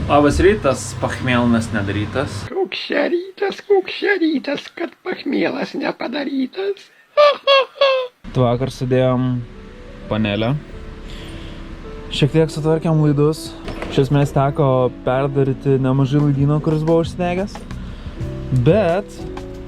Labas rytas, pachmėlnas nedarytas. Koks čia rytas, kad pachmėlas nepadarytas. Vakar sudėjom panelę. Šiek tiek sutvarkėm laidus. Iš esmės teko perdaryti nemažai laidyno, kuris buvo užsidegęs. Bet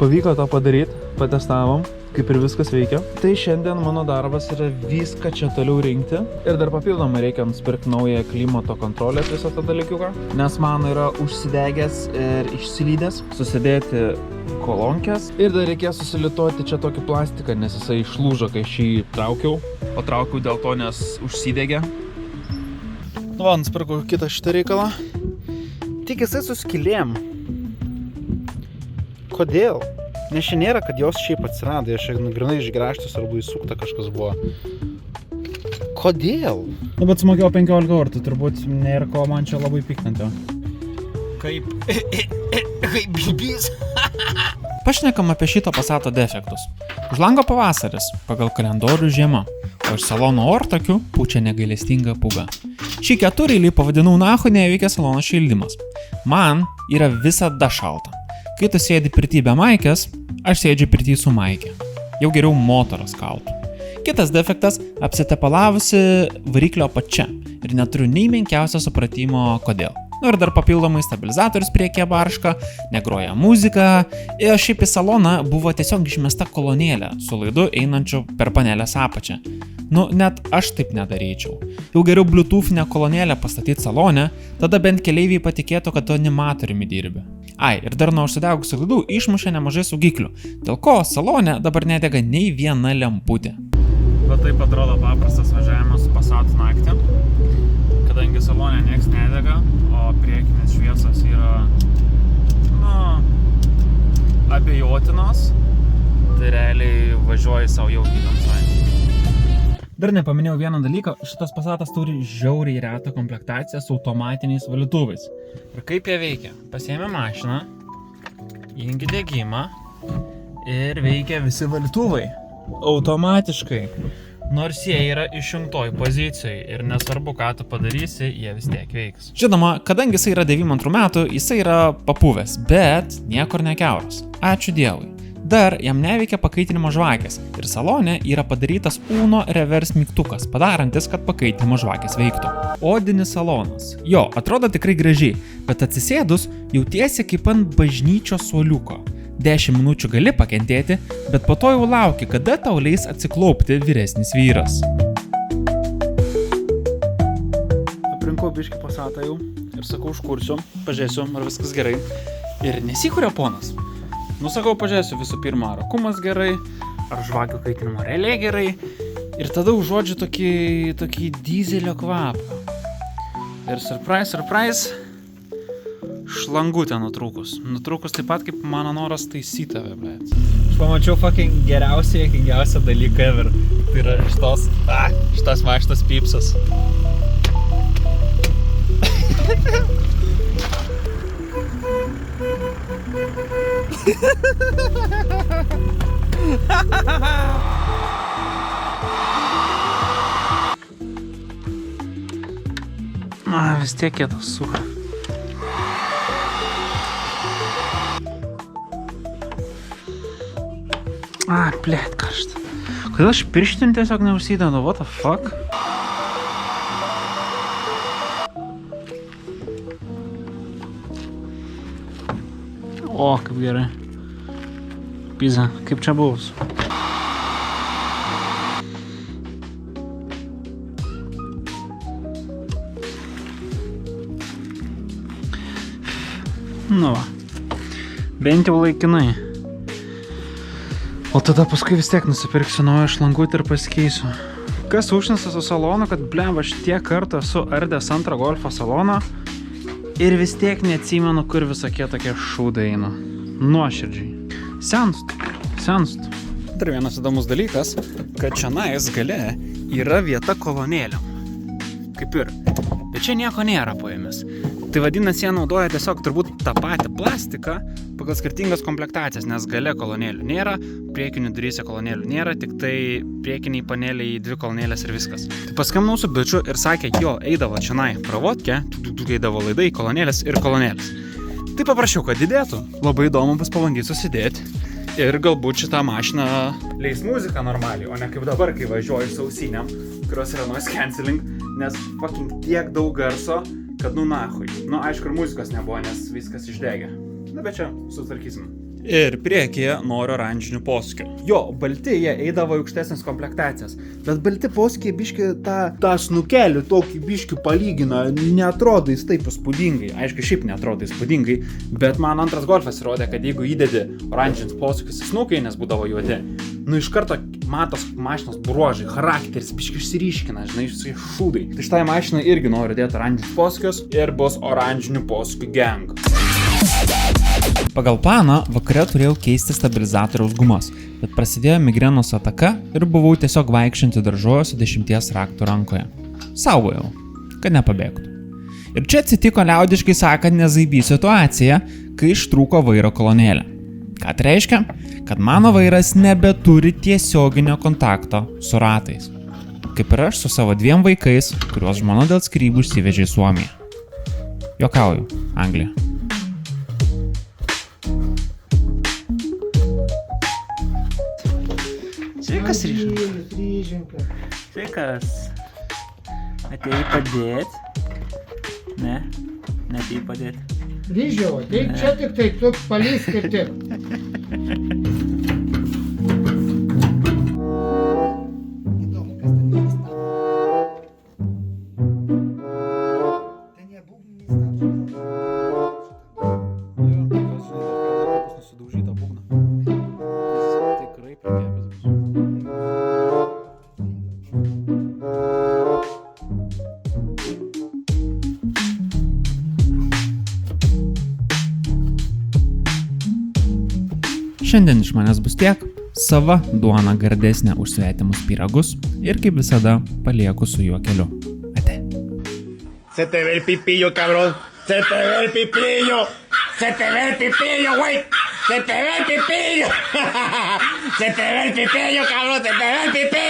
pavyko to padaryti, patestavom, kaip ir viskas veikia. Tai šiandien mano darbas yra viską čia toliau rinkti. Ir dar papildomai reikia nusipirkti naują klimato kontrolės visą tą dalykiuką. Nes man yra užsidegęs ir išsilydęs. Susidėti kolonkės. Ir dar reikės susilituoti čia tokį plastiką, nes jisai išlūžo, kai šį traukiau. O traukiau dėl to, nes užsidegė. Nu va, nusipirkau kitą šitą reikalą. Tik jisai su skylėm. Kodėl? Nes čia nėra, kad jos šiaip atsirado, aš grinai išgręžtas arba įsukta kažkas buvo. Kodėl? Nu, bet sumokėjau 15 eurų, tai turbūt nėra ko man čia labai piktinti. Kaip bibys. Pašnekam apie šito Passato defektus. Už lango pavasaris, pagal kalendorių žiema, o iš salono ortakių pučia negailestinga pūga. Šį ketureilį pavadinau nacho neveikia salono šildymas. Man yra visada šalta. Kai tu sėdi pirty be maikės, aš sėdžiu pirty su maikė. Jau geriau motoras kaltų. Kitas defektas – apsitepalavusi variklio apačia ir neturiu nei menkiausio supratimo kodėl. Nu ir dar papildomai stabilizatorius priekyje barška, negroja muzika ir šiaip į saloną buvo tiesiog išmesta kolonėlė su laidu einančiu per panelės apačią. Nu, net aš taip nedaryčiau. Jau geriau bluetoothinę kolonėlę pastatyti salone, tada bent keleiviai patikėtų, kad tu animatoriumi dirbi. Ai, ir dar nuo užsidegusių laidų išmušė nemažai saugiklių, dėl ko salone dabar nedega nei viena lemputė. Bet taip atrodo paprastas važiavimas su Passatu naktį, kadangi salone nieks nedega, o priekinės šviesos yra, abejotinos, tai realiai važiuoji savo jau tamsoje. Dar nepaminėjau vieną dalyką, šitas Passatas turi žiauriai retą komplektaciją su automatiniais valytuvais. Ir kaip jie veikia? Pasiėmė mašiną, įjungi degimą ir veikia visi valytuvai. Automatiškai. Nors jie yra išjungtoj pozicijoje ir nesvarbu, ką tu padarysi, jie vis tiek veiks. Žinoma, kadangi jisai yra 92 metų, jisai yra papuvęs, bet niekur nekiauras. Ačiū Dievui. Dar jam neveikia pakaitinimo žvakės ir salone yra padarytas Uno reverse mygtukas, padarantis, kad pakaitinimo žvakės veiktų. Odinis salonas. Jo, atrodo tikrai gražiai, bet atsisėdus jautiesi kaip ant bažnyčios suoliuko. 10 minučių gali pakentėti, bet po to jau lauki, kada tau leis atsiklaupti vyresnis vyras. Aprinkau biškį Passatą jau ir sakau, užkursiu, pažiūrėsiu, ar viskas gerai. Ir nesikuria ponas. Sakau, pažiūrėsiu visų pirma, ar akumas gerai, ar žvakių kaitinimo realiai gerai. Ir tada užuodžiu tokį dyzelio kvapą. Ir surprise, šlangutė nutrūkus. Nutrūkus taip pat kaip mano noras taisyti tave, blėt. Aš pamačiau fucking geriausią dalyką ever. Tai yra šitas mašinas pypsas. Vis tiek kietas suka. Blėt, karšta. Kodėl aš pirštinį tiesiog neužsidedu? What the fuck? O, kaip gerai. Pizza, kaip čia buvus. Nu va. Bent jau laikinai. O tada paskui vis tiek nusipirksiu naują šlangutę ir pasikeisiu. Kas užnesas su salonu, kad aš tiek kartų esu ardęs antrą golfo saloną ir vis tiek neatsimenu, kur visokie tokie šūdai eina. Nuoširdžiai. Senstu. Dar vienas įdomus dalykas, kad čionais gale yra vieta kolonėliam. Kaip ir bet čia nieko nėra po jomis. Tai vadinasi, jie naudoja tiesiog turbūt tą patį plastiką pagal skirtingas komplektacijas, nes gale kolonėlių nėra, priekinių duryse kolonėlių nėra, tik tai priekiniai paneliai 2 kolonėlės ir viskas. Tai paskambinau su bičiu ir sakė, jo, eidavo čionai pravodkę, eidavo laidai, kolonėlės ir kolonėlės. Tai paprašiau, kad didėtų. Labai įdomu bus pabandyti susidėti. Ir galbūt šitą mašiną leis muziką normaliai, o ne kaip dabar, kai važiuoju su ausinėm, kurios yra noise cancelling, nes fucking tiek daug garso, kad nahui. Aišku, ir muzikos nebuvo, nes viskas išdegė. Bet čia sutvarkysim. Ir priekyje noriu oranžinių posūkių. Jo, balti jie eidavo į aukštesnės komplektacijas, bet balti posūkiai biški tą snukelį tokį biški palygina, neatrodo jis taip įspūdingai. Aišku, šiaip neatrodo įspūdingai, bet man antras golfas įrodė, kad jeigu įdedi oranžinius posūkius į snukai, nes būdavo juodi, iš karto matos mašinos bruožai, charakteris biški išsiryškina, žinai, šūdai. Tai štai mašinai irgi noriu dėti oranžinius posūkius ir bus oranžinių posūkių gang. Pagal planą vakare turėjau keisti stabilizatoriaus gumas, bet prasidėjo migrenos ataka ir buvau tiesiog vaikščianti daržoje su 10 raktų rankoje. Saugojau, kad nepabėgtų. Ir čia atsitiko liaudiškai sakant nezaibi situacija, kai ištrūko vairo kolonėlė. Ką tai reiškia? Kad mano vairas nebeturi tiesioginio kontakto su ratais. Kaip ir aš su savo 2 vaikais, kuriuos žmona dėl skyrybų išsivežė į Suomiją. Juokauju, Anglija. Sveikas, Ryžinka. Sveikas. Atėjai padėt? Ne? Neatėjai padėt? Ryžiau, ateik čia tik tai, tu palysk ir tik. Įdomu, kas ten vyksta. Ten jie būgnį stabdžiai. Jo, kas žinai, bus nusidaužyta būgna. Tikrai prikėpęs bus. Šiandien iš manęs bus tiek. Sava duona gardesnė už svetimus pyragus ir kaip visada palieku su juokeliu. Ate. Se te ve el pipillo, cabrón. Se te ve el pipillo. Se te ve el pipillo, güey. Se te ve el pipillo. Se te ve el pipillo, cabrón. Se te ve el pipillo.